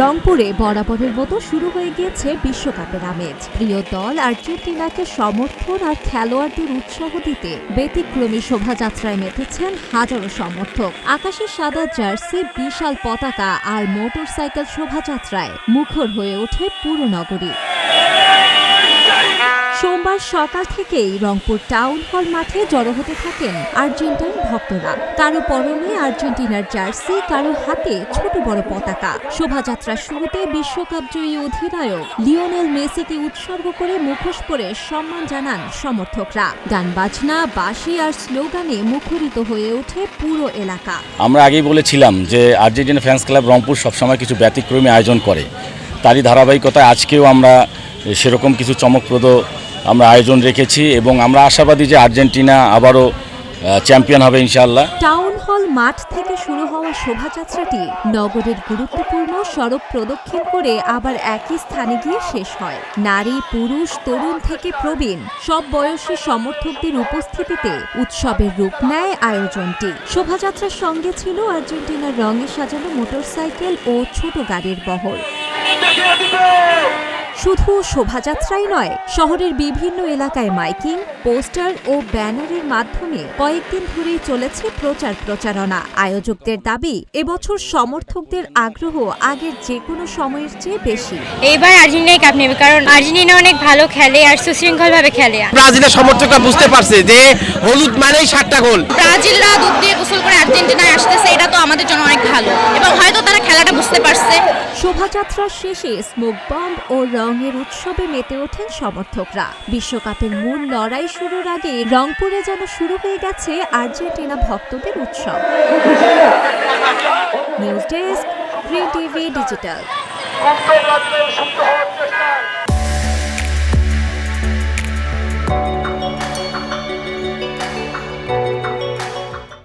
রংপুরে বরাবরের মতো শুরু হয়ে গিয়েছে বিশ্বকাপের আমেজ। প্রিয় দল আর্জেন্টিনাকে সমর্থন আর খেলোয়াড়দের উৎসাহ দিতে ব্যতিক্রমী শোভাযাত্রায় মেতেছেন হাজারো সমর্থক। আকাশে সাদা জার্সি, বিশাল পতাকা আর মোটরসাইকেল শোভাযাত্রায় মুখর হয়ে ওঠে পুরো নগরী। সোমবার সকাল থেকেই রংপুর টাউন হল মাঠে জড়ো হতে থাকেন আর্জেন্টাইন ভক্তরা। কারো পরনে আর্জেন্টিনার জার্সি, কারো হাতে ছোট বড় পতাকা। শোভাযাত্রার শুরুতে বিশ্বকাপ জয়ী অধিনায়ক লিওনেল মেসিকে উৎসর্গ করে মুখোশ পরে সম্মান জানান সমর্থকরা। গান বাজনা, বাঁশি আর স্লোগানে মুখরিত হয়ে ওঠে পুরো এলাকা। আমরা আগেই বলেছিলাম যে আর্জেন্টিনা ফ্যান্স ক্লাব রংপুর সবসময় কিছু ব্যতিক্রমী আয়োজন করে। তারই ধারাবাহিকতায় আজকেও আমরা সেরকম কিছু চমকপ্রদ আয়োজন রেখেছি এবং আমরা আশাবাদী যে আর্জেন্টিনা আবারও চ্যাম্পিয়ন হবে ইনশাআল্লাহ। টাউন হল মাঠ থেকে শুরু হওয়া শোভাযাত্রাটি নগরের গুরুত্বপূর্ণ সড়ক প্রদক্ষিণ করে আবার একই স্থানে গিয়ে শেষ হয়। নারী, পুরুষ, তরুণ থেকে প্রবীণ সব বয়সী সমর্থকদের উপস্থিতিতে উৎসবের রূপ নেয় আয়োজনটি। শোভাযাত্রার সঙ্গে ছিল আর্জেন্টিনার রঙে সাজানো মোটরসাইকেল ও ছোট গাড়ির বহর। শুধু শোভাযাত্রাই নয়, শহরের বিভিন্ন এলাকায় মাইকিং, পোস্টার ও ব্যানারের মাধ্যমে কয়েকদিন ধরেই চলেছে প্রচারণা। আয়োজকদের দাবি, এবছর সমর্থকদের আগ্রহ আগের যে কোনো সময়ের চেয়ে বেশি। এবার আর্জেন্টিনাই কাপ নেবে, কারণ আর্জেন্টিনা অনেক ভালো খেলে আর সুশৃঙ্খলভাবে খেলে। ব্রাজিলের সমর্থকরা বুঝতে পারছে যে হলুদ মানেই 7টা গোল। ব্রাজিলরা দুধ দিয়ে গোসল করে আর্জেন্টিনায় আসতেছে, এটা তো আমাদের জন্য অনেক ভালো এবং হয়তো তারা খেলাটা বুঝতে পারছে। শোভাযাত্রার শেষে স্মোক বম্ব ও রঙের উৎসবে মেতে ওঠেন সমর্থকরা। বিশ্বকাপের মূল লড়াই শুরুর আগে রংপুরে যেন শুরু হয়ে গেছে আর্জেন্টিনা ভক্তদের উৎসব। News desk, green TV digital.